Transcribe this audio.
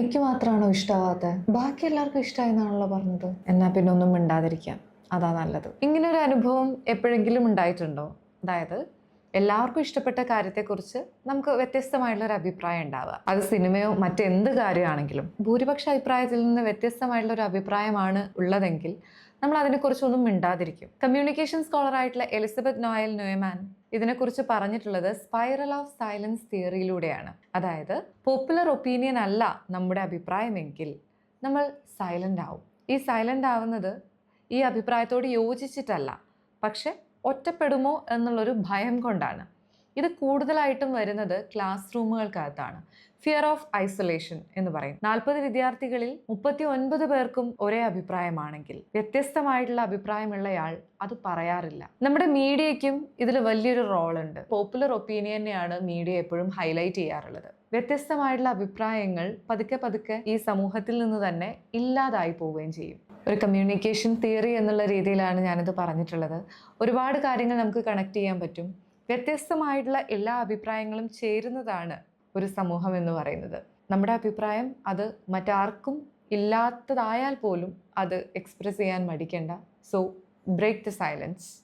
എനിക്ക് മാത്രമാണോ ഇഷ്ടമാവാത്തത്? ബാക്കി എല്ലാവർക്കും ഇഷ്ടമായെന്നാണല്ലോ പറഞ്ഞത്. എന്നാൽ പിന്നെ ഒന്നും മിണ്ടാതിരിക്കാം, അതാ നല്ലത്. ഇങ്ങനെ ഒരു അനുഭവം എപ്പോഴെങ്കിലും ഉണ്ടായിട്ടുണ്ടോ? അതായത് എല്ലാവർക്കും ഇഷ്ടപ്പെട്ട കാര്യത്തെക്കുറിച്ച് നമുക്ക് വ്യത്യസ്തമായിട്ടുള്ളൊരു അഭിപ്രായം ഉണ്ടാവുക. അത് സിനിമയോ മറ്റെന്ത് കാര്യമാണെങ്കിലും ഭൂരിപക്ഷ അഭിപ്രായത്തിൽ നിന്ന് വ്യത്യസ്തമായിട്ടുള്ളൊരു അഭിപ്രായമാണ് ഉള്ളതെങ്കിൽ നമ്മൾ അതിനെക്കുറിച്ചൊന്നും മിണ്ടാതിരിക്കും. കമ്മ്യൂണിക്കേഷൻ സ്കോളറായിട്ടുള്ള എലിസബത്ത് നോയൽ ന്യൂമാൻ ഇതിനെക്കുറിച്ച് പറഞ്ഞിട്ടുള്ളത് സ്പൈറൽ ഓഫ് സൈലൻസ് തിയറിയിലൂടെയാണ്. അതായത് പോപ്പുലർ ഒപ്പീനിയൻ അല്ല നമ്മുടെ അഭിപ്രായമെങ്കിൽ നമ്മൾ സൈലന്റ് ആവും. ഈ സൈലന്റ് ആവുന്നത് ഈ അഭിപ്രായത്തോട് യോജിച്ചിട്ടല്ല, പക്ഷെ ഒറ്റപ്പെടുമോ എന്നുള്ളൊരു ഭയം കൊണ്ടാണ്. ഇത് കൂടുതലായിട്ടും വരുന്നത് ക്ലാസ് റൂമുകൾക്കകത്താണ്. ഫിയർ ഓഫ് ഐസൊലേഷൻ എന്ന് പറയും. 40 വിദ്യാർത്ഥികളിൽ 39 പേർക്കും ഒരേ അഭിപ്രായമാണെങ്കിൽ വ്യത്യസ്തമായിട്ടുള്ള അഭിപ്രായമുള്ളയാൾ അത് പറയാറില്ല. നമ്മുടെ മീഡിയയ്ക്കും ഇതിൽ വലിയൊരു റോളുണ്ട്. പോപ്പുലർ ഒപ്പീനിയനെയാണ് മീഡിയ എപ്പോഴും ഹൈലൈറ്റ് ചെയ്യാറുള്ളത്. വ്യത്യസ്തമായിട്ടുള്ള അഭിപ്രായങ്ങൾ പതുക്കെ പതുക്കെ ഈ സമൂഹത്തിൽ നിന്ന് തന്നെ ഇല്ലാതായി പോവുകയും ചെയ്യും. ഒരു കമ്മ്യൂണിക്കേഷൻ തിയറി എന്നുള്ള രീതിയിലാണ് ഞാനിത് പറഞ്ഞിട്ടുള്ളത്. ഒരുപാട് കാര്യങ്ങൾ നമുക്ക് കണക്ട് ചെയ്യാൻ പറ്റും. വ്യത്യസ്തമായിട്ടുള്ള എല്ലാ അഭിപ്രായങ്ങളും ചേരുന്നതാണ് ഒരു സമൂഹം എന്ന് പറയുന്നത്. നമ്മുടെ അഭിപ്രായം അത് മറ്റാർക്കും ഇല്ലാത്തതായാൽ പോലും അത് എക്സ്പ്രസ് ചെയ്യാൻ മടിക്കേണ്ട. So break the silence.